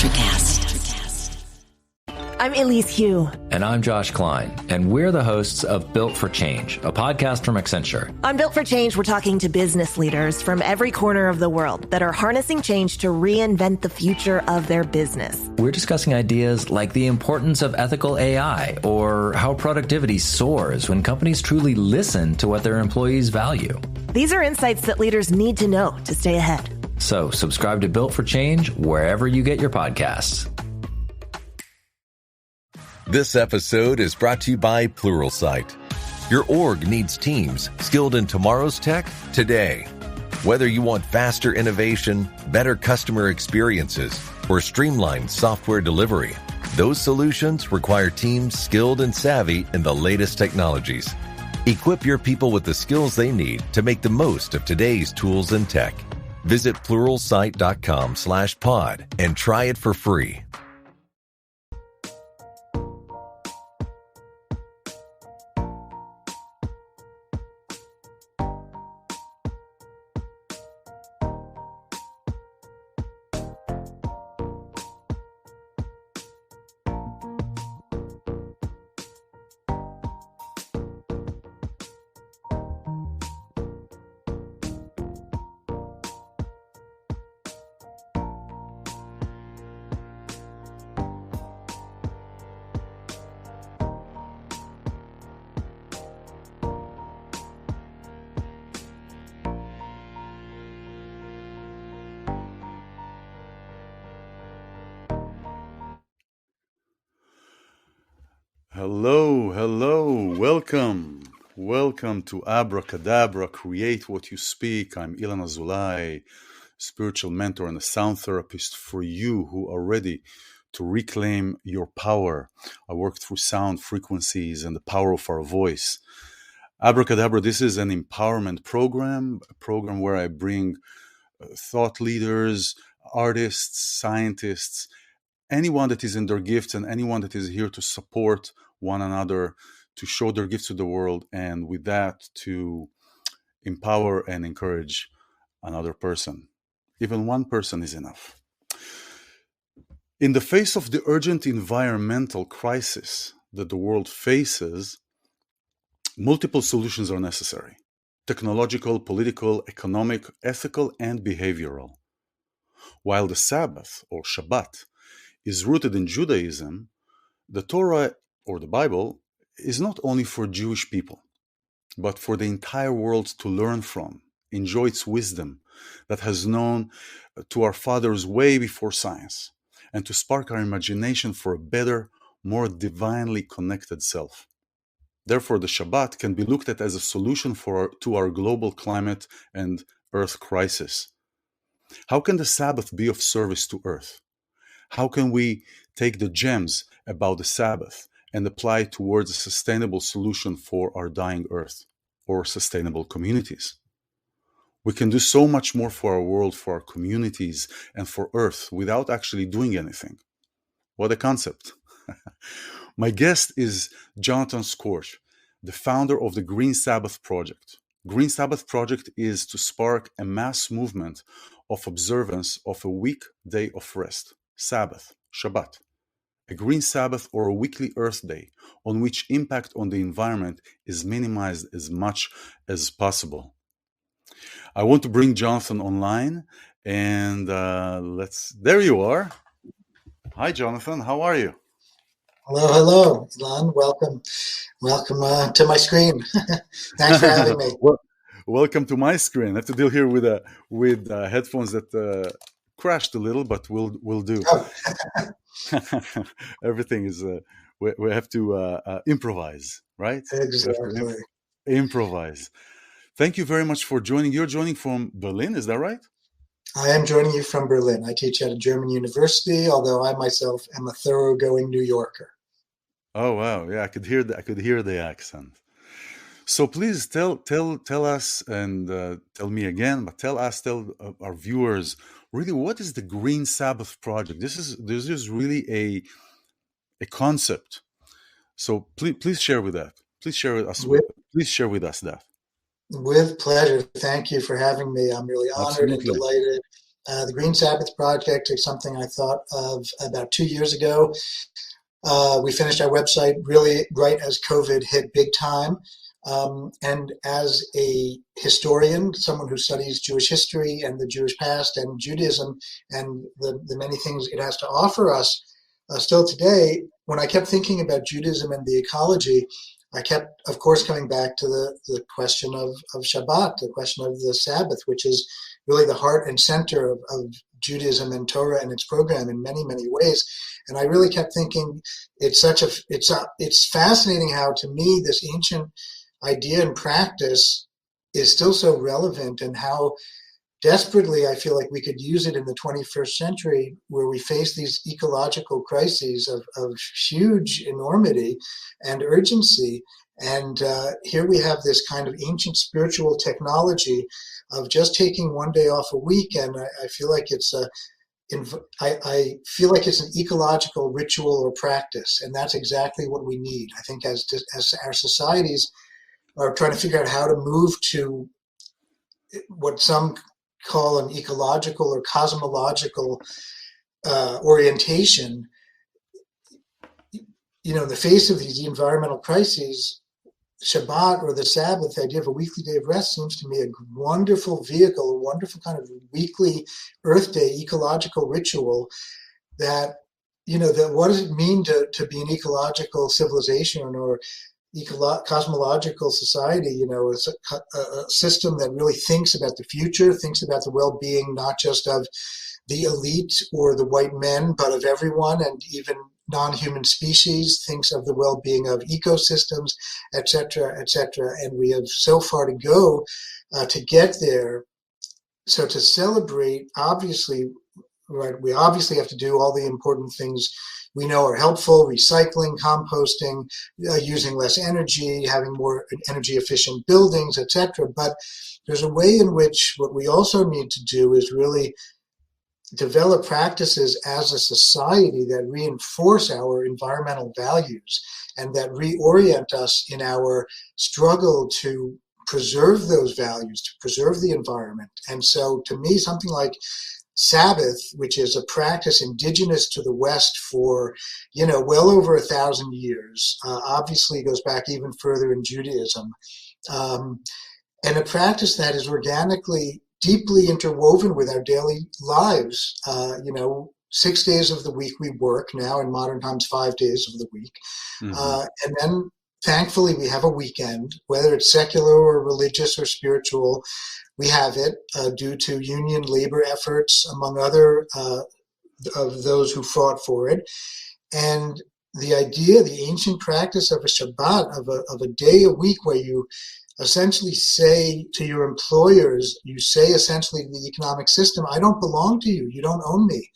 Electrocast. I'm Elise Hugh. And I'm Josh Klein, and we're the hosts of Built for Change, a podcast from Accenture. On Built for Change, we're talking to business leaders from every corner of the world that are harnessing change to reinvent the future of their business. We're discussing ideas like the importance of ethical AI or how productivity soars when companies truly listen to what their employees value. These are insights that leaders need to know to stay ahead. So subscribe to Built for Change wherever you get your podcasts. This episode is brought to you by Pluralsight. Your org needs teams skilled in tomorrow's tech today. Whether you want faster innovation, better customer experiences, or streamlined software delivery, those solutions require teams skilled and savvy in the latest technologies. Equip your people with the skills they need to make the most of today's tools and tech. Visit pluralsight.com/pod and try it for free. Hello, welcome to Abracadabra, Create What You Speak. I'm iLan Azoulai, spiritual mentor and a sound therapist for you who are ready to reclaim your power. I work through sound frequencies and the power of our voice. Abracadabra, this is an empowerment program, a program where I bring thought leaders, artists, scientists, anyone that is in their gifts and anyone that is here to support one another, to show their gifts to the world, and with that to empower and encourage another person. Even one person is enough. In the face of the urgent environmental crisis that the world faces, multiple solutions are necessary: technological, political, economic, ethical, and behavioral. While the Sabbath, or Shabbat, is rooted in Judaism, the Torah, or the Bible, is not only for Jewish people, but for the entire world to learn from, enjoy its wisdom that has known to our fathers way before science, and to spark our imagination for a better, more divinely connected self. Therefore, the Shabbat can be looked at as a solution to our global climate and earth crisis. How can the Sabbath be of service to earth? How can we take the gems about the Sabbath and apply it towards a sustainable solution for our dying earth or sustainable communities? We can do so much more for our world, for our communities, and for earth without actually doing anything. What a concept. My guest is Jonathan Schorsch, the founder of the Green Sabbath Project. Green Sabbath Project is to spark a mass movement of observance of a weekday of rest, Sabbath, Shabbat, a green Sabbath or a weekly Earth Day on which impact on the environment is minimized as much as possible. I want to bring Jonathan online, and there you are. Hi, Jonathan. How are you? Hello, Ilan. Welcome to my screen. Thanks for having me. Welcome to my screen. I have to deal here with headphones that crashed a little, but we'll do. Oh. Everything is we have to improvise, right? Exactly. Improvise. Thank you very much for joining. You're joining from Berlin, is that right? I am joining you from Berlin. I teach at a German university, although I myself am a thoroughgoing New Yorker. Oh wow, yeah, I could hear the accent. So please tell us, and tell me again, but tell our viewers, really, what is the Green Sabbath Project? This is really a concept. So please share with that. Please share with us. Please share with us that. With pleasure. Thank you for having me. I'm really honored and delighted. The Green Sabbath Project is something I thought of about 2 years ago. We finished our website really right as COVID hit big time. And as a historian, someone who studies Jewish history and the Jewish past and Judaism and the many things it has to offer us, still today, when I kept thinking about Judaism and the ecology, I kept, of course, coming back to the question of Shabbat, the question of the Sabbath, which is really the heart and center of Judaism and Torah and its program in many, many ways. And I really kept thinking it's fascinating how, to me, this ancient idea and practice is still so relevant, and how desperately I feel like we could use it in the 21st century, where we face these ecological crises of huge enormity and urgency. And here we have this kind of ancient spiritual technology of just taking one day off a week, and I feel like it's I feel like it's an ecological ritual or practice, and that's exactly what we need. I think as our societies are trying to figure out how to move to what some call an ecological or cosmological orientation, in the face of these environmental crises, Shabbat or the Sabbath, the idea of a weekly day of rest, seems to me a wonderful vehicle, a wonderful kind of weekly Earth Day ecological ritual that, that what does it mean to be an ecological civilization or cosmological society, a system that really thinks about the future, thinks about the well-being not just of the elite or the white men, but of everyone, and even non-human species, thinks of the well-being of ecosystems, et cetera, et cetera. And we have so far to go to get there. So to celebrate, obviously, right, we obviously have to do all the important things we know are helpful: recycling, composting, using less energy, having more energy efficient buildings, etc. But there's a way in which what we also need to do is really develop practices as a society that reinforce our environmental values and that reorient us in our struggle to preserve those values, to preserve the environment. And so to me, something like Sabbath, which is a practice indigenous to the West for, well over 1,000 years, obviously goes back even further in Judaism, and a practice that is organically, deeply interwoven with our daily lives. 6 days of the week we work now, in modern times 5 days of the week, and then thankfully we have a weekend, whether it's secular or religious or spiritual. We have it due to union labor efforts, among other of those who fought for it. And the idea, the ancient practice of a Shabbat, of a day a week where you essentially say to your employers, you say essentially to the economic system, I don't belong to you. You don't own me.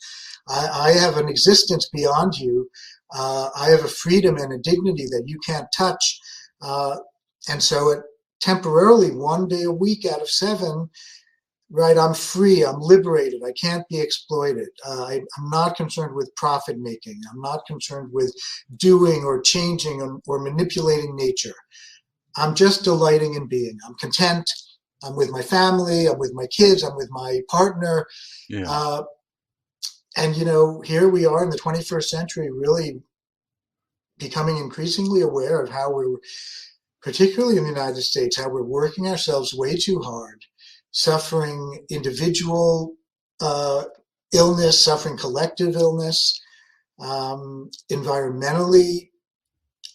I have an existence beyond you. I have a freedom and a dignity that you can't touch. And so it temporarily, 1 day a week out of 7, right, I'm free, I'm liberated, I can't be exploited. I'm not concerned with profit making. I'm not concerned with doing or changing or manipulating nature. I'm just delighting in being. I'm content. I'm with my family. I'm with my kids. I'm with my partner. Yeah. And, here we are in the 21st century, really becoming increasingly aware of how we're, particularly in the United States, how we're working ourselves way too hard, suffering individual illness, suffering collective illness, environmentally.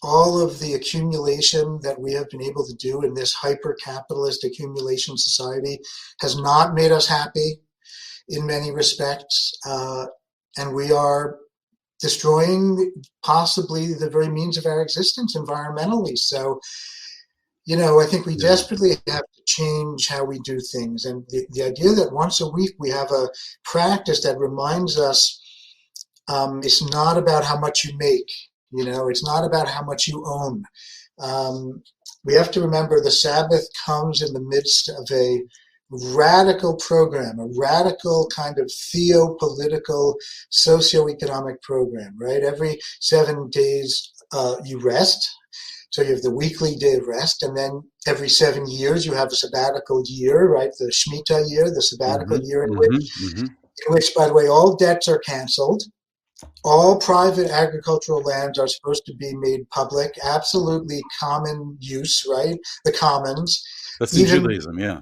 All of the accumulation that we have been able to do in this hyper-capitalist accumulation society has not made us happy in many respects, and we are destroying possibly the very means of our existence environmentally. So, I think we desperately have to change how we do things. And the idea that once a week we have a practice that reminds us it's not about how much you make. It's not about how much you own. We have to remember the Sabbath comes in the midst of a radical program, a radical kind of theopolitical, socioeconomic program, right? Every 7 days you rest. So you have the weekly day of rest, and then every 7 years you have a sabbatical year, right? The Shemitah year, the sabbatical year in which in which, by the way, all debts are canceled. All private agricultural lands are supposed to be made public, absolutely common use, right? The commons. That's in Judaism, yeah.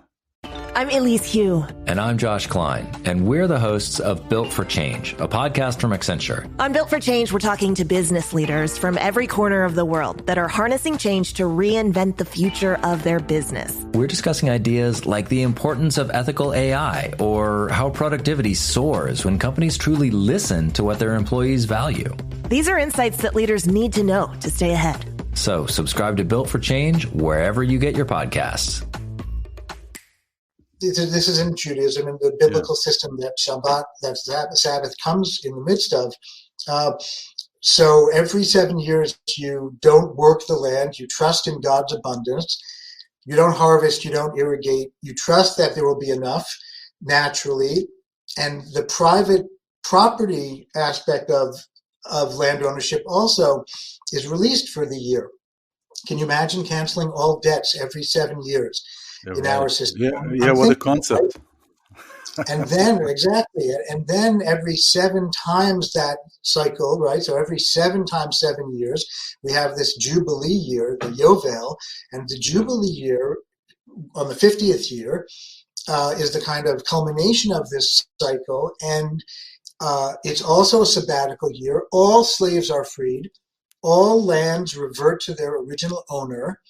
I'm Elise Hugh. And I'm Josh Klein, and we're the hosts of Built for Change, a podcast from Accenture. On Built for Change, we're talking to business leaders from every corner of the world that are harnessing change to reinvent the future of their business. We're discussing ideas like the importance of ethical AI or how productivity soars when companies truly listen to what their employees value. These are insights that leaders need to know to stay ahead. So subscribe to Built for Change wherever you get your podcasts. This is in Judaism, in the biblical system that Shabbat, that Sabbath comes in the midst of. So every 7 years, you don't work the land. You trust in God's abundance. You don't harvest. You don't irrigate. You trust that there will be enough naturally. And the private property aspect of land ownership also is released for the year. Can you imagine canceling all debts every 7 years? In our system. Yeah, what a concept. Right? And then, exactly, and then every 7 times that cycle, right? So every 7 times 7 years, we have this Jubilee year, the Yovel, and the Jubilee year on the 50th year is the kind of culmination of this cycle. And it's also a sabbatical year. All slaves are freed. All lands revert to their original owner.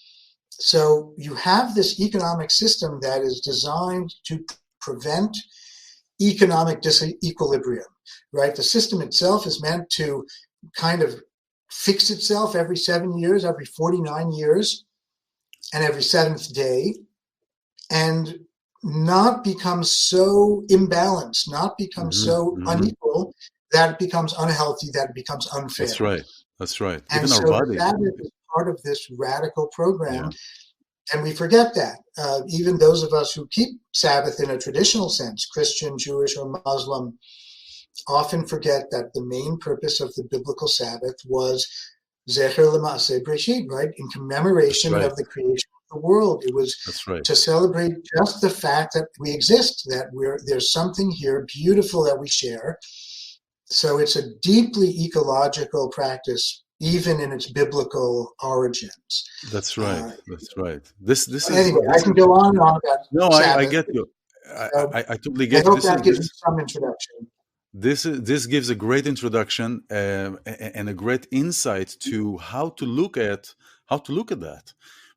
So you have this economic system that is designed to prevent economic disequilibrium, right? The system itself is meant to kind of fix itself every 7 years, every 49 years, and every 7th day, and not become so imbalanced, not become so unequal that it becomes unhealthy, that it becomes unfair. That's right. And even so our body. Sabbath is part of this radical program. And we forget that. Even those of us who keep Sabbath in a traditional sense, Christian, Jewish, or Muslim, often forget that the main purpose of the biblical Sabbath was Zecher L'Maaseh Breshit, right? In commemoration of the creation of the world. It was to celebrate just the fact that we exist, that there's something here beautiful that we share. So it's a deeply ecological practice, even in its biblical origins. That's right. That's right. This anyway, is. I can go on and on about. No, I get you. I totally get. I hope that gives you some introduction. This gives a great introduction and a great insight to how to look at that,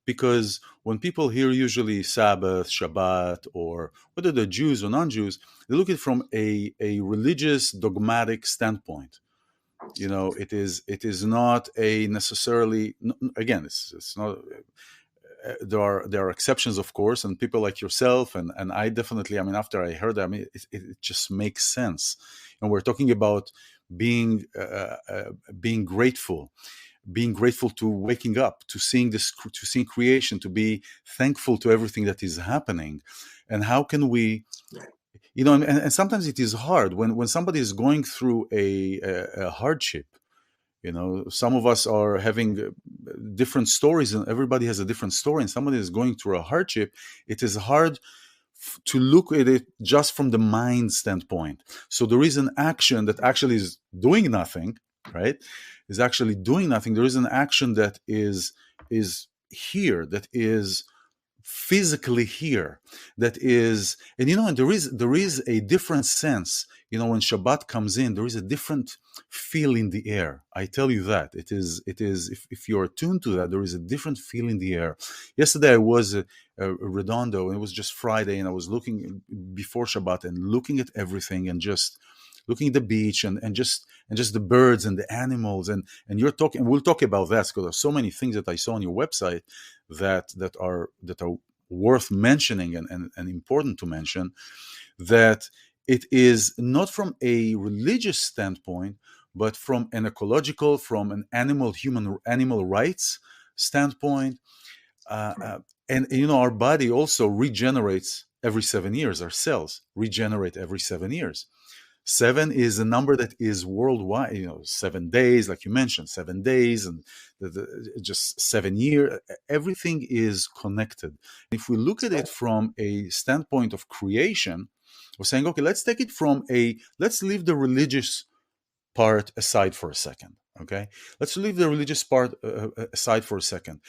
because when people hear usually Sabbath, Shabbat, or whether they're Jews or non-Jews, they look at it from a religious dogmatic standpoint. You know, it is not a necessarily. Again, it's not. There are exceptions, of course, and people like yourself and I definitely. I mean, after I heard that, I mean, it just makes sense. And we're talking about being grateful to waking up, to seeing creation, to be thankful to everything that is happening, and how can we. You know, and sometimes it is hard when somebody is going through a hardship. You know, some of us are having different stories, and everybody has a different story. And somebody is going through a hardship. It is hard to look at it just from the mind standpoint. So there is an action that actually is doing nothing, right? Is actually doing nothing. There is an action that is here, that is physically here, that is, and you know, and there is a different sense. You know, when Shabbat comes in, there is a different feel in the air. I tell you that it is. If you're attuned to that, there is a different feel in the air. Yesterday I was Redondo, and it was just Friday, and I was looking before Shabbat and looking at everything, and just looking at the beach and just the birds and the animals, and you're talking. We'll talk about that because there's so many things that I saw on your website that are worth mentioning and important to mention. That it is not from a religious standpoint, but from an ecological, from an animal rights standpoint. And you know, our body also regenerates every 7 years. Our cells regenerate every 7 years. 7 is a number that is worldwide. You know, 7 days, like you mentioned, 7 days, and just 7 years. Everything is connected. If we look at it from a standpoint of creation, we're saying, okay, let's leave the religious part aside for a second. Okay, let's leave the religious part aside for a second.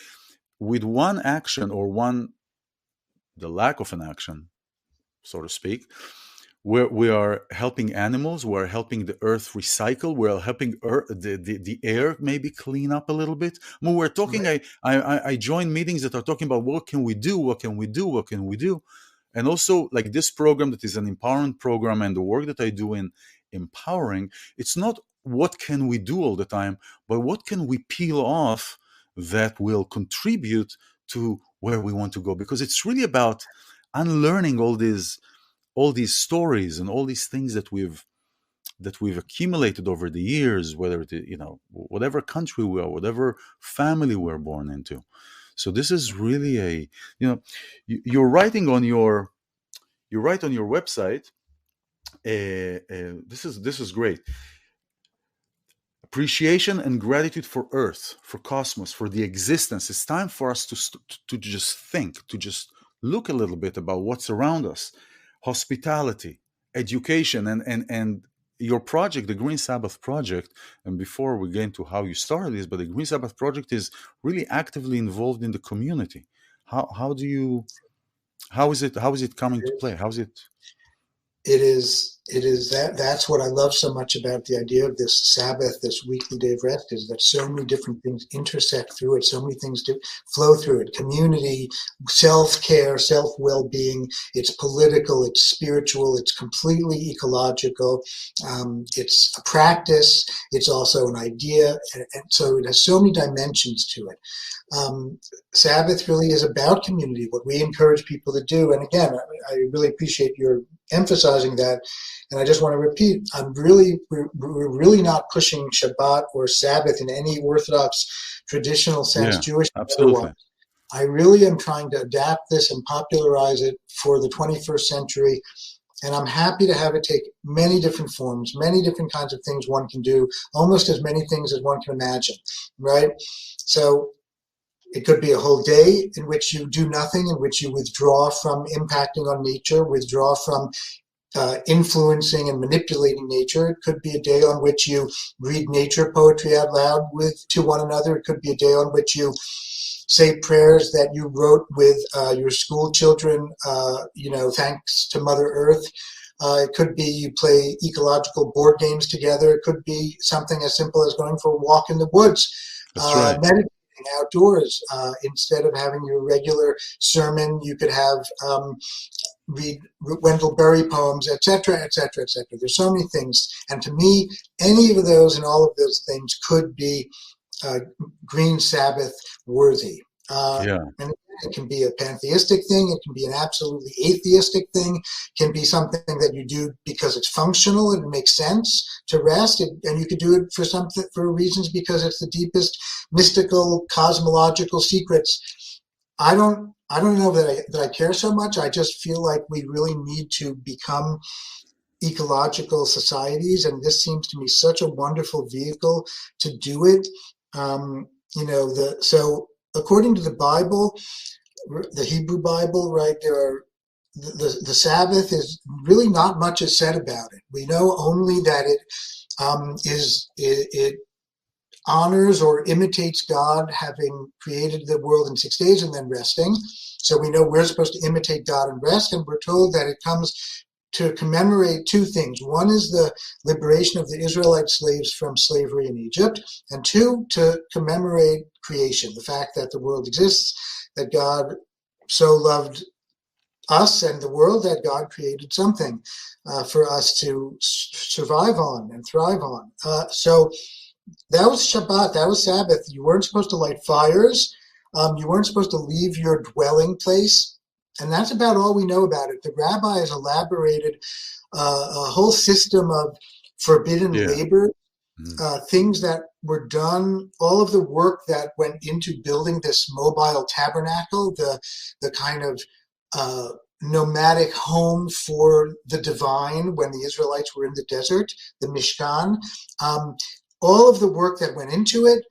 With one action or the lack of an action, so to speak, we are helping animals, we're helping the earth recycle, we're helping the air maybe clean up a little bit. I mean, we're talking, I join meetings that are talking about what can we do, and also like this program that is an empowerment program, and the work that I do in empowering, it's not what can we do all the time, but what can we peel off that will contribute to where we want to go, because it's really about unlearning all these stories and all these things that we've accumulated over the years, whether it, whatever country we are, whatever family we're born into. So this is really you write on your website. This is great. Appreciation and gratitude for Earth, for cosmos, for the existence. It's time for us to just think, to just look a little bit about what's around us. Hospitality, education, and your project, the Green Sabbath Project. And before we get into how you started this, but the Green Sabbath Project is really actively involved in the community. How is it coming to play? How is it? It is that's what I love so much about the idea of this Sabbath, this weekly day of rest, is that so many different things intersect through it, so many things flow through it. Community, self-care, self-well-being, it's political, it's spiritual, it's completely ecological, it's a practice, it's also an idea, and so it has so many dimensions to it. Sabbath really is about community, what we encourage people to do. And again, I really appreciate your emphasizing that. And I just want to repeat, we're really not pushing Shabbat or Sabbath in any Orthodox traditional sense, Jewish or otherwise. I really am trying to adapt this and popularize it for the 21st century. And I'm happy to have it take many different forms, many different kinds of things one can do, almost as many things as one can imagine, right? So it could be a whole day in which you do nothing, in which you withdraw from impacting on nature, withdraw from influencing and manipulating nature. It could be a day on which you read nature poetry out loud to one another. It could be a day on which you say prayers that you wrote with your school children, thanks to Mother Earth. It could be you play ecological board games together. It could be something as simple as going for a walk in the woods. That's right. Meditating outdoors. Instead of having your regular sermon, you could have read Wendell Berry poems, etc., etc., etc. There's so many things. And to me, any of those and all of those things could be Green Sabbath worthy. And it can be a pantheistic thing. It can be an absolutely atheistic thing. It can be something that you do because it's functional and it makes sense to rest. And you could do it for reasons because it's the deepest mystical, cosmological secrets. I don't know that I care so much. I just feel like we really need to become ecological societies, and this seems to me such a wonderful vehicle to do it. So according to the Bible, the Hebrew Bible, right, the Sabbath is really not much is said about it. We know only that it honors or imitates God, having created the world in 6 days and then resting. So we know we're supposed to imitate God and rest, and we're told that it comes to commemorate two things. One is the liberation of the Israelite slaves from slavery in Egypt, and two, to commemorate creation, the fact that the world exists, that God so loved us and the world that God created something for us to survive on and thrive on. So that was Shabbat, that was Sabbath. You weren't supposed to light fires. You weren't supposed to leave your dwelling place. And that's about all we know about it. The rabbis elaborated a whole system of forbidden labor, things that were done, all of the work that went into building this mobile tabernacle, the kind of nomadic home for the divine when the Israelites were in the desert, the Mishkan. All of the work that went into it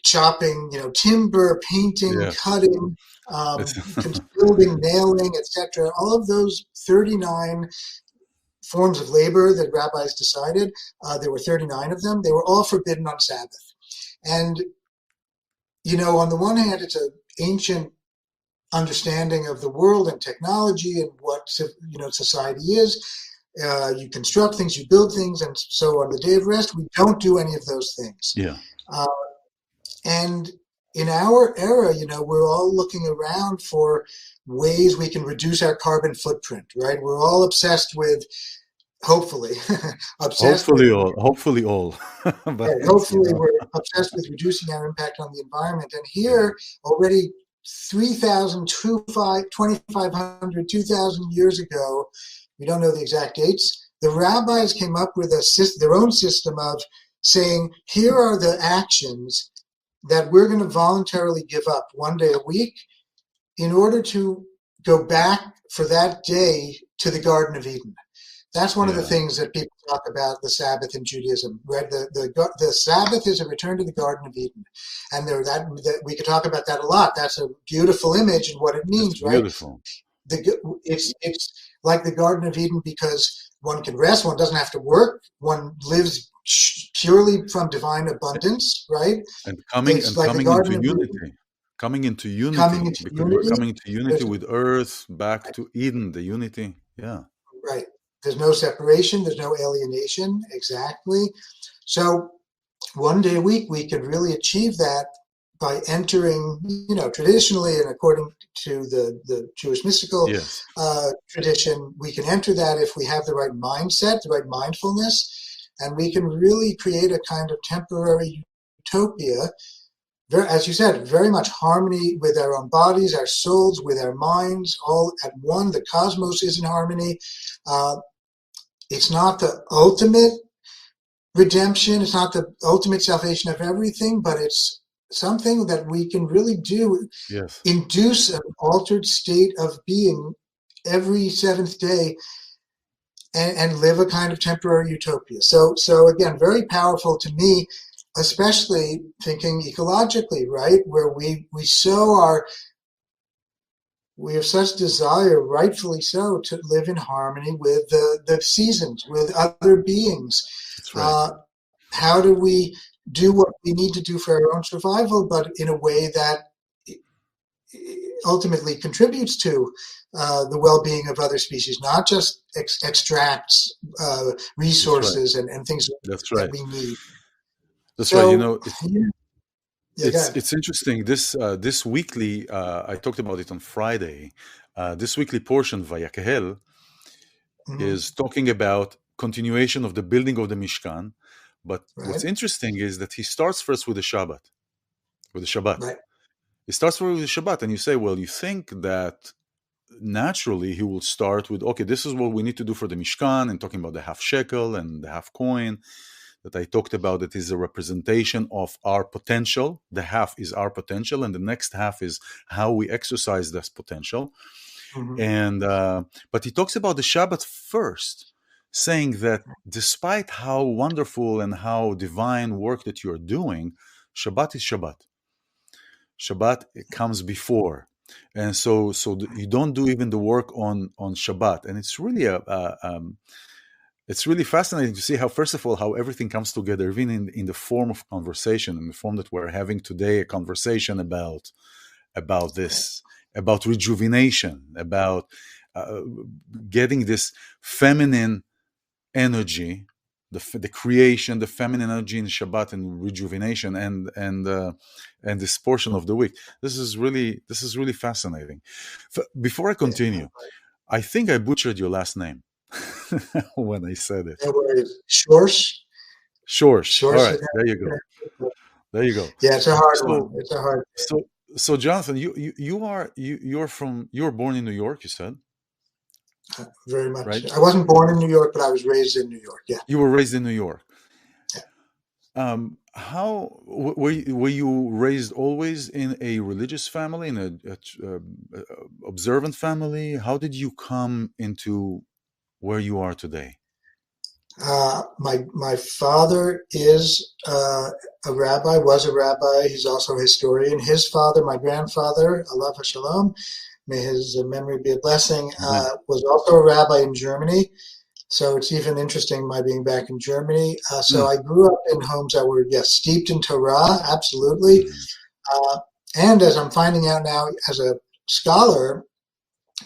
chopping, timber, painting, Yes. cutting, It's building, nailing, etc. All of those 39 forms of labor that rabbis decided, there were 39 of them, they were all forbidden on Sabbath. And, on the one hand, it's an ancient understanding of the world and technology and what, society is. You construct things, you build things, and so on the day of rest, we don't do any of those things. yeah. And in our era, we're all looking around for ways we can reduce our carbon footprint, right? We're all obsessed with, hopefully, Hopefully all. But hopefully we're obsessed with reducing our impact on the environment. And here, already 3,000, 2,500, 2,000 years ago, we don't know the exact dates, the rabbis came up with their own system of saying, here are the actions that we're going to voluntarily give up one day a week in order to go back for that day to the Garden of Eden. That's one of the things that people talk about the Sabbath in Judaism, right? The Sabbath is a return to the Garden of Eden, and that we could talk about that a lot. That's a beautiful image and what it means, it's right? beautiful. It's like the Garden of Eden because one can rest, one doesn't have to work, one lives purely from divine abundance, right? And coming into unity with earth, back to Eden, the unity. Yeah. Right. There's no separation. There's no alienation. Exactly. So one day a week, we could really achieve that by entering, traditionally and according to the Jewish mystical tradition, we can enter that if we have the right mindset, the right mindfulness, and we can really create a kind of temporary utopia, as you said, very much harmony with our own bodies, our souls, with our minds, all at one. The cosmos is in harmony. It's not the ultimate redemption. It's not the ultimate salvation of everything, but it's something that we can really do. Yes. Induce an altered state of being every seventh day and live a kind of temporary utopia. So again, very powerful to me, especially thinking ecologically, right? Where we have such desire, rightfully so, to live in harmony with the seasons, with other beings. That's right. How do we do what we need to do for our own survival, but in a way that ultimately contributes to the well-being of other species, not just extracts resources and things that we need. That's right. It's interesting. This weekly, I talked about it on Friday. This weekly portion, Vayakehel, is talking about continuation of the building of the Mishkan. But what's interesting is that he starts first with the Shabbat. Right. He starts with the Shabbat, and you say, well, you think that naturally he will start with, okay, this is what we need to do for the Mishkan, and talking about the half shekel and the half coin that I talked about. It is a representation of our potential. The half is our potential, and the next half is how we exercise this potential. And but he talks about the Shabbat first, saying that despite how wonderful and how divine work that you're doing, Shabbat is Shabbat. Shabbat comes before. And so you don't do even the work on Shabbat. And it's really it's really fascinating to see how, first of all, how everything comes together, even in the form of conversation, in the form that we're having today, a conversation about this, about rejuvenation, about getting this feminine energy, the creation, the feminine energy in Shabbat and rejuvenation, and this portion of the week. This is really fascinating. Before I continue, I think I butchered your last name when I said it. Schorsch. Schorsch. All right, there you go. There you go. Yeah, it's a hard one. It's a hard. So Jonathan, you were born in New York, you said? Very much. Right? I wasn't born in New York, but I was raised in New York. Yeah. You were raised in New York. Yeah. How were you raised always in a religious family, in a observant family? How did you come into where you are today? My father is a rabbi, was a rabbi. He's also a historian. His father, my grandfather, alav hashalom, may his memory be a blessing, was also a rabbi in Germany. So it's even interesting my being back in Germany. So I grew up in homes that were, yes, steeped in Torah, absolutely. And as I'm finding out now as a scholar,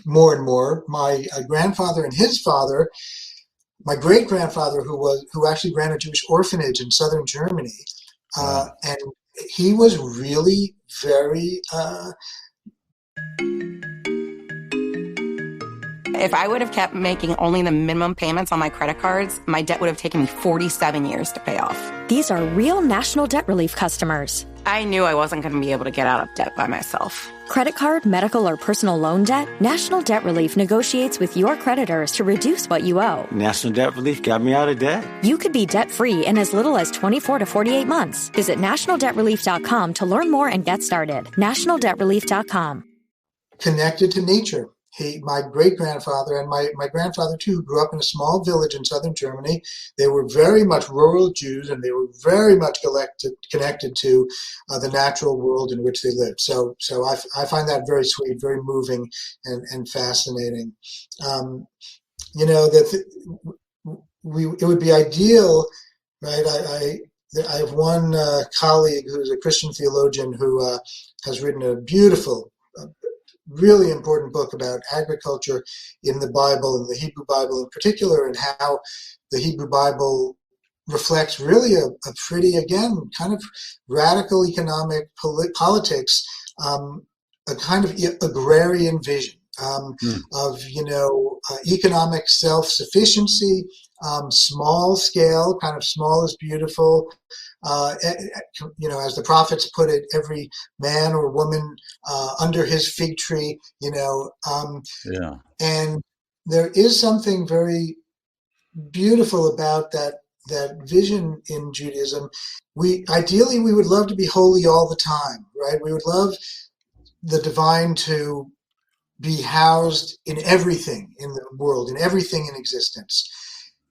more and more, my grandfather and his father, my great grandfather, who actually ran a Jewish orphanage in southern Germany, and he was really very. If I would have kept making only the minimum payments on my credit cards, my debt would have taken me 47 years to pay off. These are real National Debt Relief customers. I knew I wasn't going to be able to get out of debt by myself. Credit card, medical, or personal loan debt? National Debt Relief negotiates with your creditors to reduce what you owe. National Debt Relief got me out of debt. You could be debt-free in as little as 24 to 48 months. Visit nationaldebtrelief.com to learn more and get started. nationaldebtrelief.com. Connected to nature. My great-grandfather and my grandfather, too, grew up in a small village in southern Germany. They were very much rural Jews, and they were very much connected to the natural world in which they lived. So I find that very sweet, very moving, and fascinating. That it would be ideal, right? I have one colleague who's a Christian theologian who has written a beautiful, really important book about agriculture in the Bible, in the Hebrew Bible in particular, and how the Hebrew Bible reflects really a pretty, again, kind of radical economic politics, a kind of agrarian vision of, economic self-sufficiency, small scale, kind of small is beautiful. As the prophets put it, every man or woman under his fig tree, And there is something very beautiful about that vision in Judaism. Ideally, we would love to be holy all the time, right? We would love the divine to be housed in everything in the world, in everything in existence.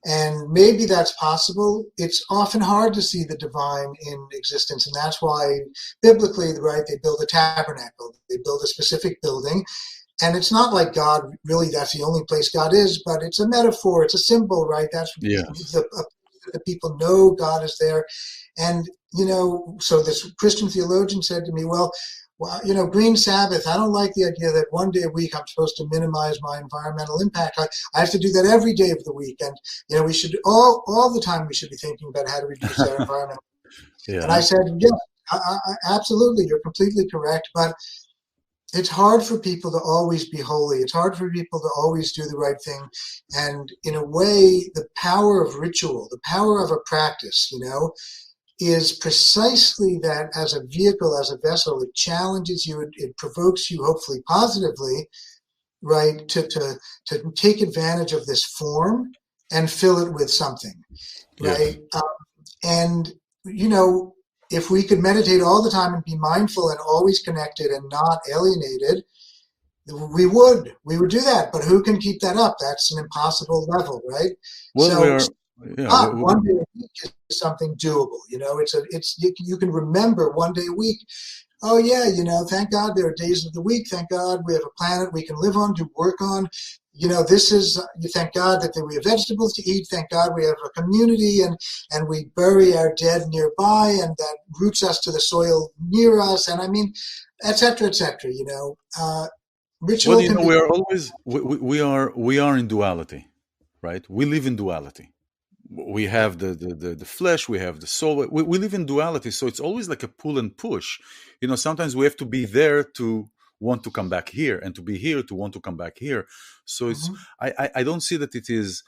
And maybe that's possible. It's often hard to see the divine in existence. And that's why biblically, right, they build a tabernacle, they build a specific building. And it's not like God, really, that's the only place God is, but it's a metaphor, it's a symbol, right? That's the people know God is there. And, so this Christian theologian said to me, well, green Sabbath, I don't like the idea that one day a week I'm supposed to minimize my environmental impact. I have to do that every day of the week. And, we should all the time we should be thinking about how to reduce our environmental. And I said, yes, absolutely, you're completely correct. But it's hard for people to always be holy. It's hard for people to always do the right thing. And in a way, the power of ritual, the power of a practice, is precisely that as a vehicle, as a vessel. It challenges you, it provokes you, hopefully positively, right, to take advantage of this form and fill it with something, right? And, if we could meditate all the time and be mindful and always connected and not alienated, we would do that. But who can keep that up? That's an impossible level, right? Well, one day a week is something doable. You can remember one day a week. Oh yeah, thank God there are days of the week. Thank God we have a planet we can live on, to work on. Thank God that we have vegetables to eat. Thank God we have a community and we bury our dead nearby, and that roots us to the soil near us. And I mean, et cetera, ritual. Well, we are always, we are in duality, right? We live in duality. We have the flesh, we have the soul. We live in duality, so it's always like a pull and push. Sometimes we have to be there to want to come back here, and to be here to want to come back here. So it's I don't see that it is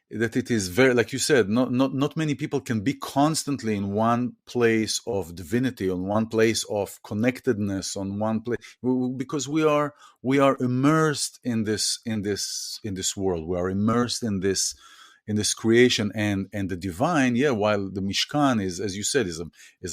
that it is very, like you said, not many people can be constantly in one place of divinity, on one place of connectedness, on one place, because we are immersed in this world. We are immersed in this creation, and the divine. While the Mishkan is, as you said, is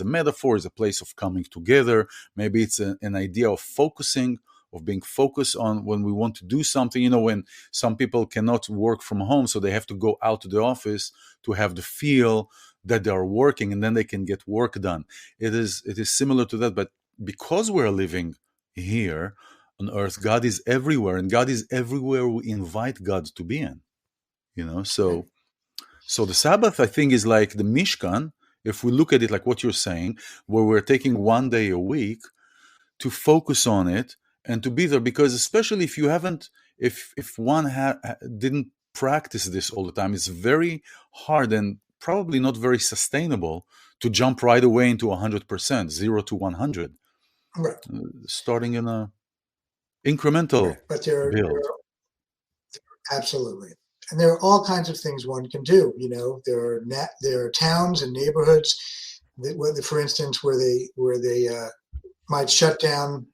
a metaphor, is a place of coming together. Maybe it's an idea of focusing of being focused on when we want to do something. When some people cannot work from home, so they have to go out to the office to have the feel that they are working, and then they can get work done. It is similar to that, but because we're living here on earth, God is everywhere, and God is everywhere we invite God to be in. So the Sabbath, I think, is like the Mishkan, if we look at it like what you're saying, where we're taking one day a week to focus on it and to be there. Because especially if you haven't, if one didn't practice this all the time, it's very hard and probably not very sustainable to jump right away into 100%, 0 to 100. Right. Starting in a incremental right. But build. Absolutely. And there are all kinds of things one can do. There are towns and neighborhoods that, for instance, where they might shut down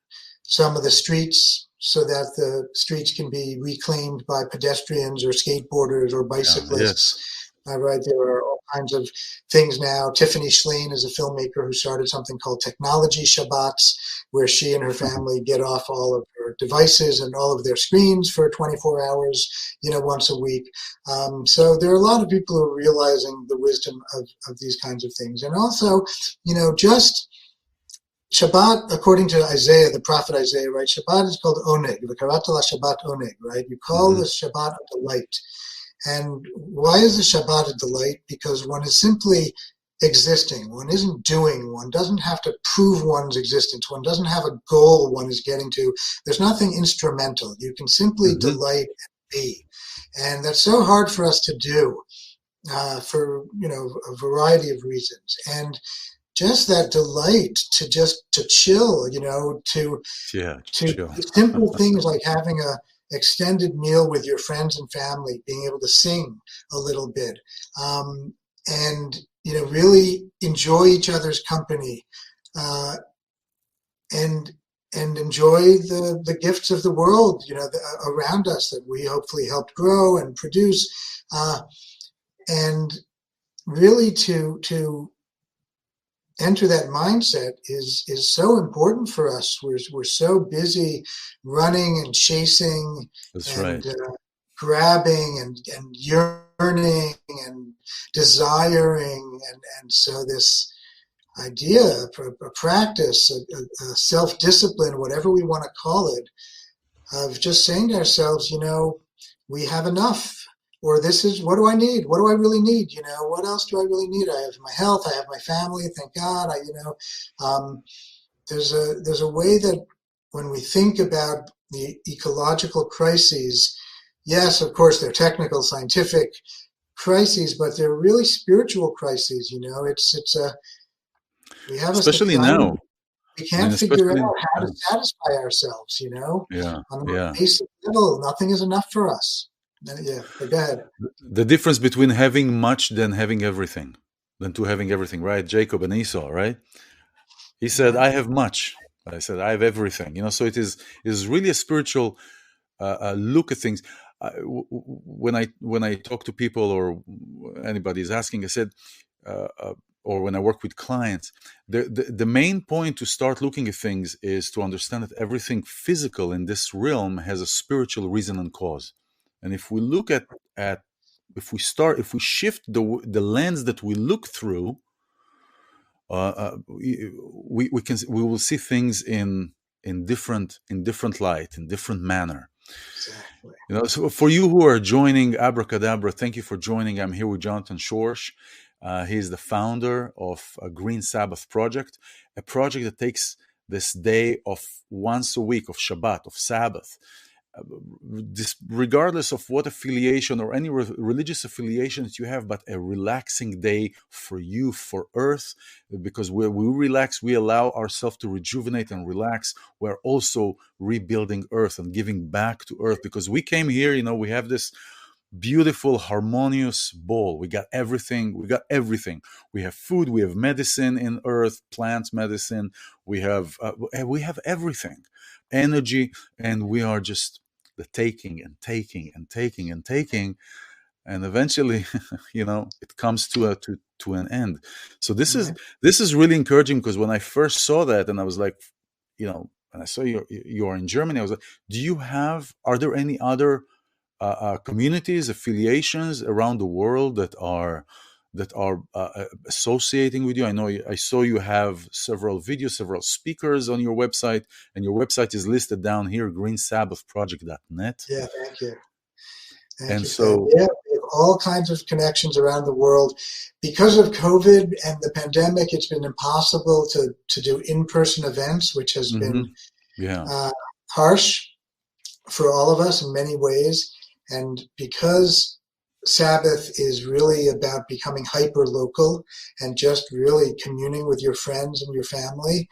some of the streets so that the streets can be reclaimed by pedestrians or skateboarders or bicyclists. Yes. Right. There are all kinds of things now. Tiffany Schlein is a filmmaker who started something called Technology Shabbats, where she and her family get off all of their devices and all of their screens for 24 hours, once a week. So there are a lot of people who are realizing the wisdom of these kinds of things. And also, just Shabbat, according to Isaiah, the prophet Isaiah, right? Shabbat is called oneg. V'karatala Shabbat oneg, right? You call the Shabbat a delight. And why is the Shabbat a delight? Because one is simply existing. One isn't doing. One doesn't have to prove one's existence. One doesn't have a goal one is getting to. There's nothing instrumental. You can simply delight and be. And that's so hard for us to do for, a variety of reasons. And just that delight to chill, to chill. Simple things like having a extended meal with your friends and family, being able to sing a little bit, and really enjoy each other's company, and enjoy the gifts of the world, around us that we hopefully helped grow and produce, and really to enter that mindset is so important for us. We're so busy running and chasing. That's and right. Grabbing and yearning and desiring, and so this idea, a practice, a self-discipline, whatever we want to call it, of just saying to ourselves, we have enough. Or this is, what do I need? What do I really need? What else do I really need? I have my health. I have my family. Thank God. There's a way that when we think about the ecological crises, yes, of course, they're technical, scientific crises, but they're really spiritual crises. We have especially a now. We can't figure out how to satisfy ourselves. Yeah. On the basic level, nothing is enough for us. Yeah, go ahead. The difference between having much than having everything, than to having everything, right? Jacob and Esau, right? He said, I have much. I said, I have everything. So it is really a spiritual look at things. When I talk to people or anybody is asking, I said, or when I work with clients, the main point to start looking at things is to understand that everything physical in this realm has a spiritual reason and cause. And if we look at if we shift the lens that we look through, we will see things in different light, in different manner. Exactly. So for you who are joining Abracadabra, thank you for joining. I'm here with Jonathan Schorsch. He is the founder of a Green Sabbath project, a project that takes this day of once a week of Shabbat, of Sabbath, regardless of what affiliation or any religious affiliations you have, but a relaxing day for you, for Earth, because when we relax, we allow ourselves to rejuvenate and relax. We're also rebuilding Earth and giving back to Earth, because we came here, we have this beautiful, harmonious bowl. We got everything. We have food. We have medicine in Earth, plants, medicine. We have everything, energy, and we are just the taking and taking and taking and taking, and eventually, it comes to an end. So this is really encouraging, because when I first saw that, and I was like, when I saw you are in Germany, I was like, are there any other communities, affiliations around the world that are associating with you? I saw you have several videos, several speakers on your website, and your website is listed down here, greensabbathproject.net. Yeah, thank you. And Thank you. so, Yeah, we have all kinds of connections around the world. Because of COVID and the pandemic, it's been impossible to do in-person events, which has been harsh for all of us in many ways. And because Sabbath is really about becoming hyper-local and just really communing with your friends and your family,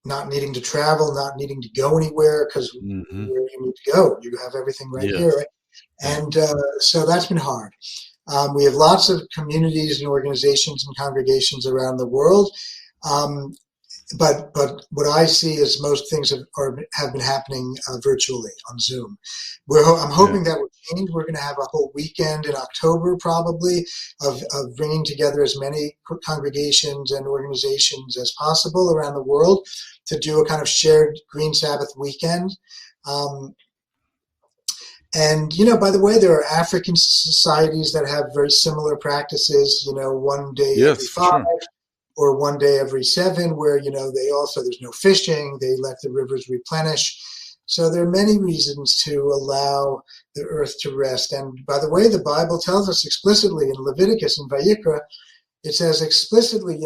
not needing to travel, not needing to go anywhere, because where you need to go, you have everything right here. Right? And so that's been hard. We have lots of communities and organizations and congregations around the world. But what I see is most things have been happening virtually on Zoom. I'm hoping that will change. We're going to have a whole weekend in October probably of bringing together as many congregations and organizations as possible around the world to do a kind of shared Green Sabbath weekend. And, by the way, there are African societies that have very similar practices, one day every 5. Sure. Or one day every 7, where, there's no fishing, they let the rivers replenish. So there are many reasons to allow the earth to rest. And by the way, the Bible tells us explicitly in Leviticus and Vayikra, it says explicitly,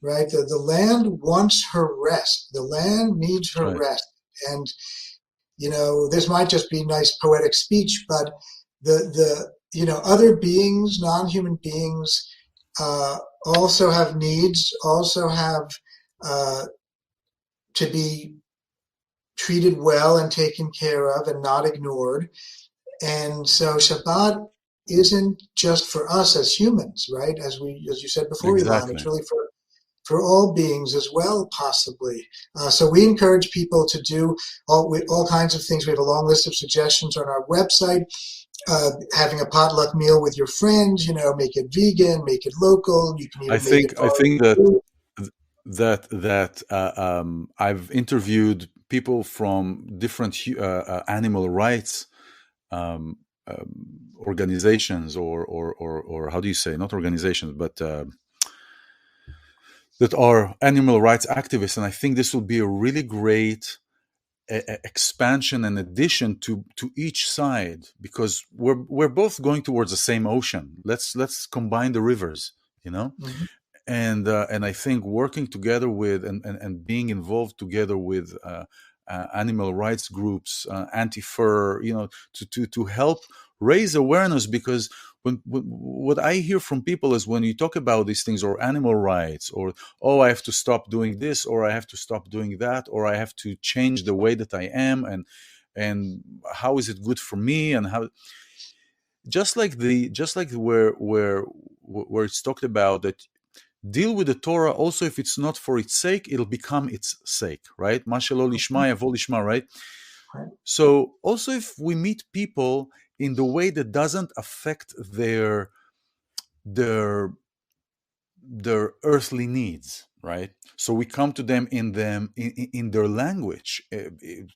right? The land wants her rest. The land needs her rest. And, this might just be nice poetic speech, but the other beings, non-human beings, also have needs, also have to be treated well and taken care of and not ignored. And so Shabbat isn't just for us as humans, right? As you said before, Ilan, it's really for all beings as well, possibly. So we encourage people to do all kinds of things. We have a long list of suggestions on our website. Having a potluck meal with your friends, make it vegan, make it local. You can even I think that I've interviewed people from different animal rights organizations, or how do you say, not organizations, but that are animal rights activists, and I think this will be a really great expansion and addition to each side, because we're both going towards the same ocean. Let's combine the rivers, and I think working together with and being involved together with animal rights groups, anti-fur, to help raise awareness, because what I hear from people is when you talk about these things, or animal rights, or I have to stop doing this, or I have to stop doing that, or I have to change the way that I am, and how is it good for me, and how just like where it's talked about that deal with the Torah also, if it's not for its sake, it'll become its sake, right? Mashalo lishma yavo lishma, right? So also if we meet people in the way that doesn't affect their earthly needs, right? So we come to them in their language,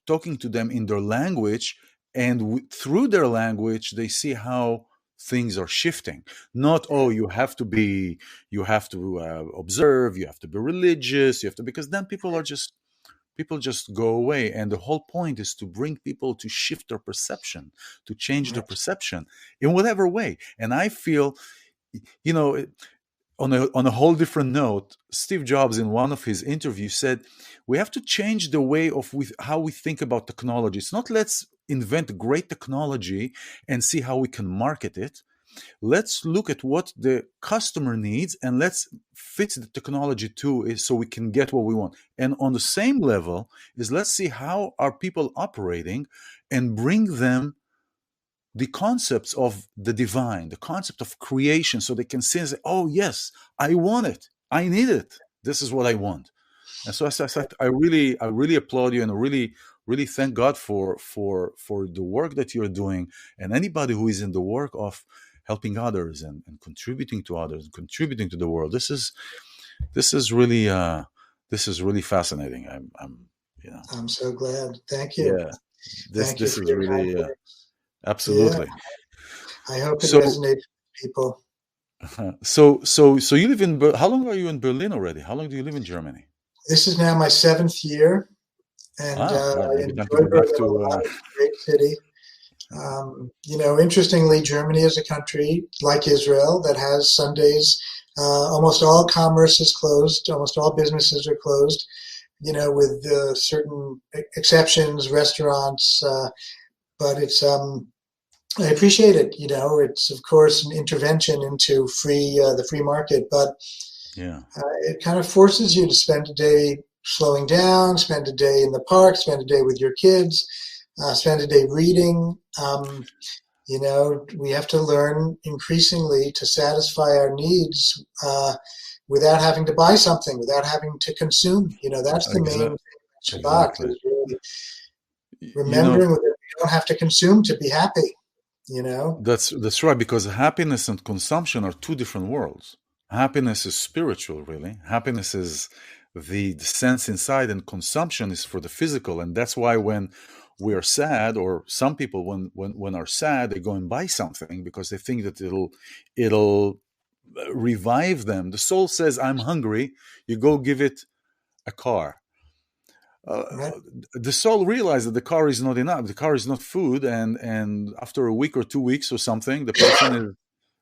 talking to them in their language, and through their language they see how things are shifting. Not you have to observe, you have to be religious, because then people just go away. And the whole point is to bring people to shift their perception, to change their perception in whatever way. And I feel, on a whole different note, Steve Jobs in one of his interviews said, we have to change the way of how we think about technology. It's not let's invent great technology and see how we can market it. Let's look at what the customer needs and let's fit the technology to it so we can get what we want. And on the same level is let's see how are people operating and bring them the concepts of the divine, the concept of creation, so they can see and say, oh yes, I want it, I need it, this is what I want. And so I really applaud you, and really thank God for the work that you're doing, and anybody who is in the work of helping others and contributing to others, contributing to the world. This is really fascinating. I'm so glad. Thank you. Yeah, this Thank you is for your really kind words. absolutely. I hope it So, resonates with people. so you live in how long are you in Berlin already? How long do you live in Germany? This is now my 7th year, and Wow, I maybe time to enjoy go back Berlin a lot. to. It's a great city. Interestingly, Germany is a country like Israel that has Sundays. Almost all commerce is closed. Almost all businesses are closed. With certain exceptions, restaurants. But it's I appreciate it. It's of course an intervention into the free market, but it kind of forces you to spend a day slowing down, spend a day in the park, spend a day with your kids, spend a day reading. We have to learn increasingly to satisfy our needs without having to buy something, without having to consume. That's the main thing. Shabbat is really remembering that we don't have to consume to be happy. That's right, because happiness and consumption are two different worlds. Happiness is spiritual, really. Happiness is the sense inside, and consumption is for the physical. And that's why when we are sad, or some people when are sad, they go and buy something because they think that it'll revive them. The soul says, I'm hungry. You go give it a car. The soul realized that the car is not enough. The car is not food, and after a week or 2 weeks or something, the person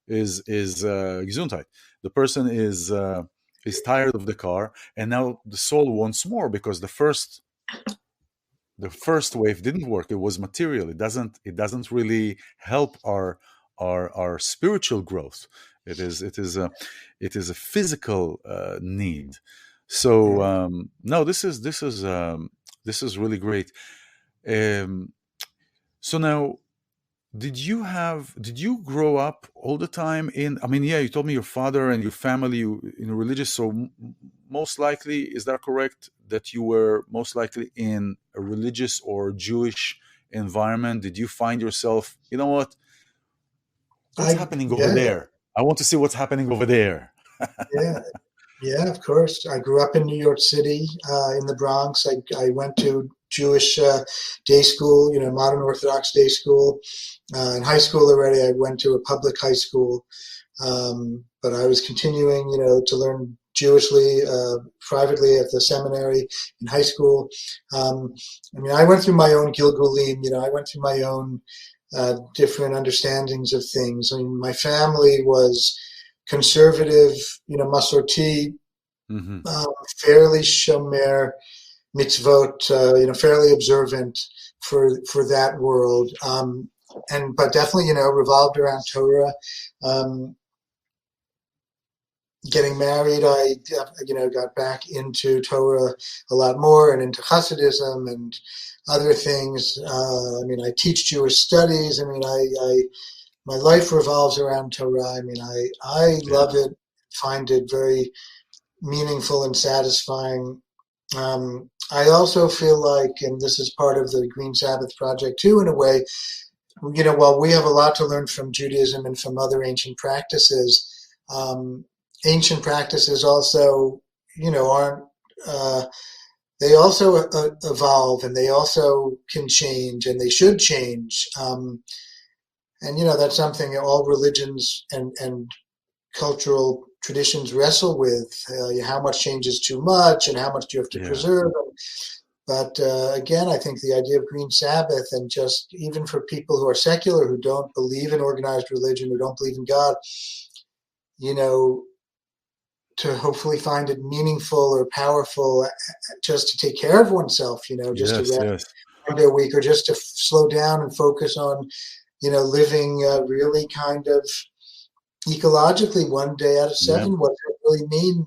is Gesundheit. The person is tired of the car, and now the soul wants more because the first wave didn't work. It was material. It doesn't really help our spiritual growth. It is a physical need. So no, this is really great. So now, did you grow up all the time in? I mean, yeah, you told me your father and your family in religious. So most likely, is that correct? That you were most likely in a religious or Jewish environment. Did you find yourself? You know what? What's happening over there? I want to see what's happening over there. Yeah, of course. I grew up in New York City, in the Bronx. I went to Jewish day school, modern Orthodox day school. In high school already, I went to a public high school. But I was continuing, to learn Jewishly privately at the seminary in high school. I went through my own Gilgulim, I went through my own different understandings of things. I mean, my family was conservative, Masorti, fairly shomer mitzvot, fairly observant for that world, but definitely, revolved around Torah. Getting married, I got back into Torah a lot more and into Hasidism and other things. I teach Jewish studies. My life revolves around Torah. I love it, find it very meaningful and satisfying. I also feel like, and this is part of the Green Sabbath project too, in a way, while we have a lot to learn from Judaism and from other ancient practices also, aren't, they also evolve, and they also can change, and they should change. That's something all religions and cultural traditions wrestle with. How much change is too much, and how much do you have to preserve? But again, I think the idea of Green Sabbath, and just even for people who are secular, who don't believe in organized religion, who don't believe in God, to hopefully find it meaningful or powerful just to take care of oneself, just to rest one day a week, or just to slow down and focus on, living really kind of ecologically one day out of 7. What does it really mean?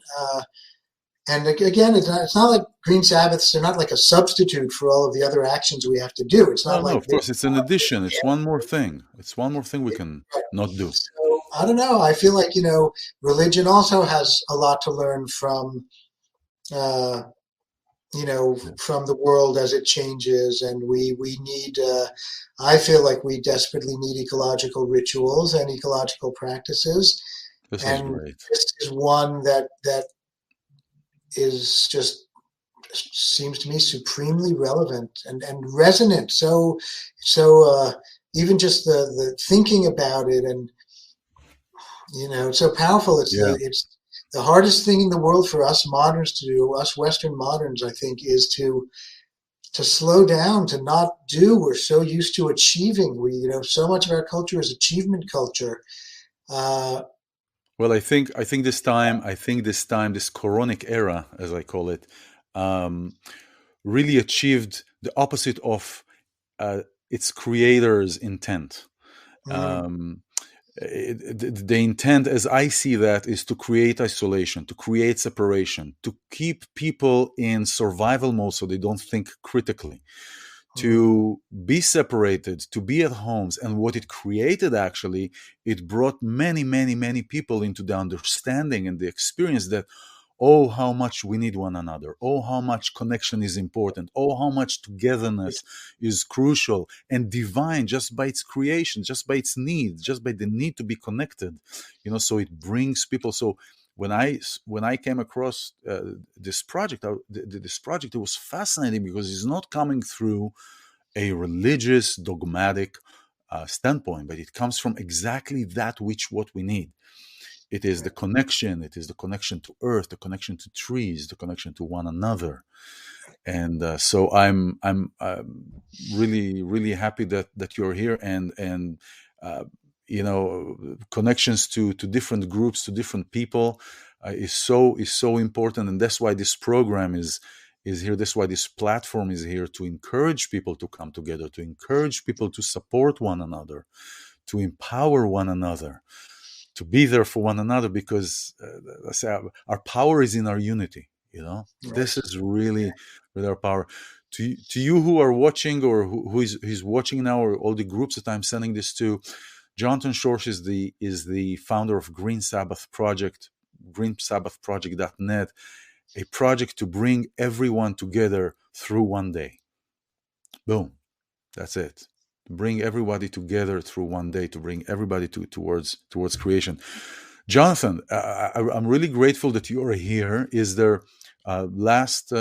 And again, it's not like Green Sabbaths are not like a substitute for all of the other actions we have to do. It's not of course, it's an addition. It's one more thing. It's one more thing we can not do. So, I don't know. I feel like, religion also has a lot to learn from from the world as it changes. And we need, I feel like we desperately need ecological rituals and ecological practices. This is And great. this is one that is just seems to me supremely relevant and resonant. So even just the thinking about it, and it's so powerful. It's the hardest thing in the world for us moderns to do, us Western moderns, I think, is to slow down, to not do. We're so used to achieving. So much of our culture is achievement culture. Well, I think this time, this Coronic era, as I call it, really achieved the opposite of its creator's intent. The intent, as I see that, is to create isolation, to create separation, to keep people in survival mode so they don't think critically, to be separated, to be at homes. And what it created, actually, it brought many, many, many people into the understanding and the experience that, oh, how much we need one another. Oh, how much connection is important. Oh, how much togetherness is crucial and divine just by its creation, just by its need, just by the need to be connected. So it brings people. So when I came across this project, it was fascinating because it's not coming through a religious, dogmatic standpoint, but it comes from exactly what we need. It is the connection. It is the connection to earth, the connection to trees, the connection to one another. And so I'm really, really happy that you're here, and connections to different groups, to different people is so important. And that's why this program is here. That's why this platform is here, to encourage people to come together, to encourage people to support one another, to empower one another, to be there for one another, because our power is in our unity. Right. This is really with our power. To you who are watching, or who is watching now, or all the groups that I'm sending this to, Jonathan Schorsch is the founder of Green Sabbath Project, greensabbathproject.net, a project to bring everyone together through one day. Boom, that's it. Bring everybody together through one day, to bring everybody towards creation. Jonathan, I'm really grateful that you are here. Is there last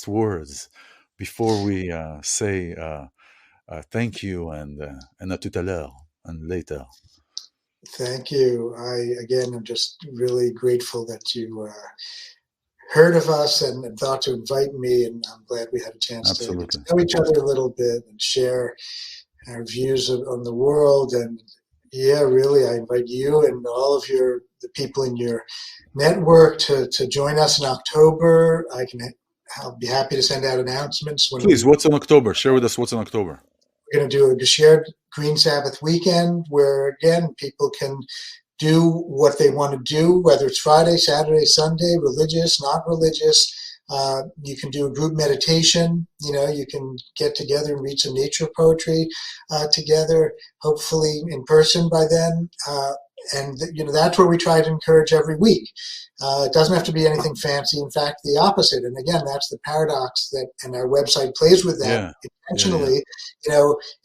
words before we say thank you and à tout à l'heure and later? Thank you. I'm just really grateful that you heard of us and thought to invite me, and I'm glad we had a chance to know each other a little bit and share our views on the world. And really, I invite you and all of the people in your network to join us in October. I'll be happy to send out announcements. Please, what's in October? Share with us what's in October. We're going to do a shared Green Sabbath weekend where, again, people can do what they want to do, whether it's Friday, Saturday, Sunday, religious, not religious. You can do a group meditation. You can get together and read some nature poetry together, hopefully in person by then. And that's what we try to encourage every week. It doesn't have to be anything fancy. In fact, the opposite. And again, that's the paradox and our website plays with that intentionally.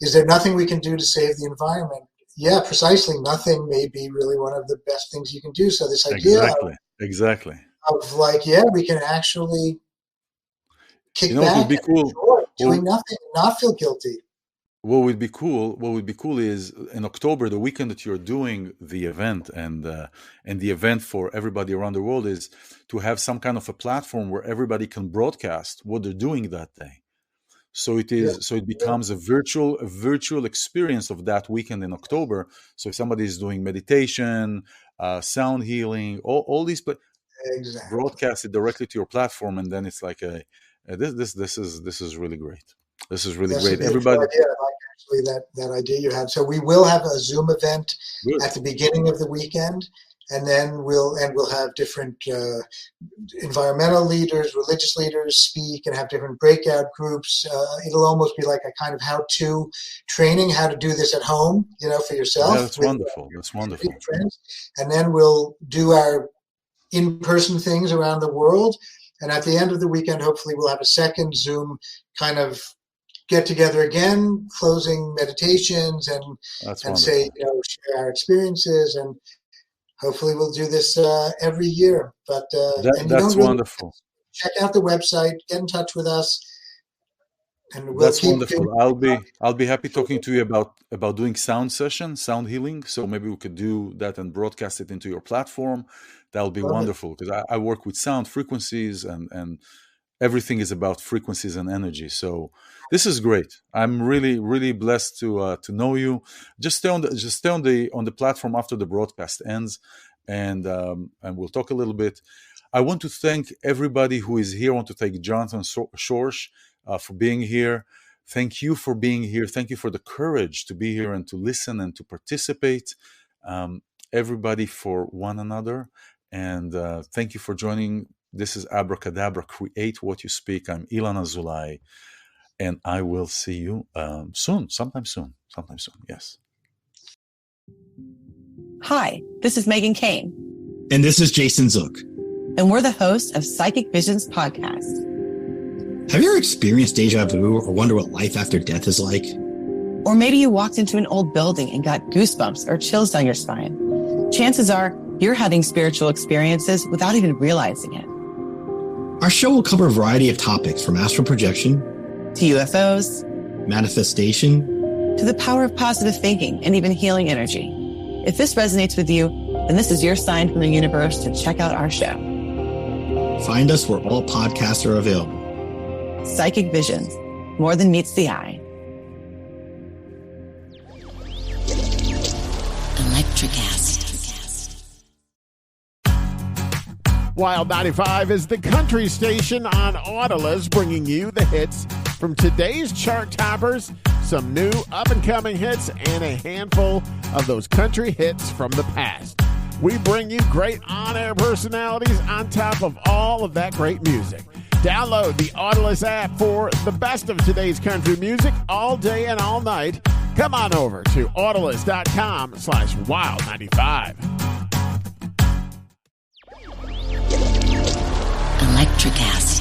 Is there nothing we can do to save the environment? Yeah, precisely. Nothing may be really one of the best things you can do. So this idea exactly of we can actually kick back, would be cool, doing nothing, and not feel guilty. What would be cool is in October, the weekend that you're doing the event, and the event for everybody around the world, is to have some kind of a platform where everybody can broadcast what they're doing that day. So it becomes a virtual experience of that weekend in October. So if somebody is doing meditation, sound healing, all these, but broadcast it directly to your platform, and then it's like this is really great. This is really great. Everybody. Idea. I like actually that idea you had. So we will have a Zoom event at the beginning of the weekend, and then we'll have different environmental leaders, religious leaders speak, and have different breakout groups. It'll almost be like a kind of how-to training, how to do this at home, for yourself. Yeah, that's wonderful. That's wonderful. Friends. And then we'll do our in-person things around the world. And at the end of the weekend, hopefully we'll have a second Zoom kind of get together again, closing meditations and say, share our experiences, and hopefully we'll do this every year. But that's wonderful. Check out the website, get in touch with us. And that's wonderful. I'll be happy talking to you about doing sound healing. So maybe we could do that and broadcast it into your platform. That'll be wonderful, because I work with sound frequencies, and everything is about frequencies and energy. So this is great. I'm really, really blessed to know you. Just stay on the platform after the broadcast ends, and we'll talk a little bit. I want to thank everybody who is here. I want to thank Jonathan Schorsch for being here. Thank you for being here. Thank you for the courage to be here and to listen and to participate. Everybody for one another. And thank you for joining. This is Abracadabra, Create What You Speak. I'm iLan Azoulai, and I will see you sometime soon. Yes. Hi, this is Megan Kane. And this is Jason Zook. And we're the hosts of Psychic Visions Podcast. Have you ever experienced deja vu or wonder what life after death is like? Or maybe you walked into an old building and got goosebumps or chills down your spine. Chances are you're having spiritual experiences without even realizing it. Our show will cover a variety of topics, from astral projection to UFOs, manifestation, to the power of positive thinking and even healing energy. If this resonates with you, then this is your sign from the universe to check out our show. Find us where all podcasts are available. Psychic Visions, more than meets the eye. Electricast. Wild 95 is the country station on Autolus, bringing you the hits from today's chart toppers, some new up-and-coming hits, and a handful of those country hits from the past. We bring you great on-air personalities on top of all of that great music. Download the Autolus app for the best of today's country music all day and all night. Come on over to Autolus.com/Wild95. Electricast.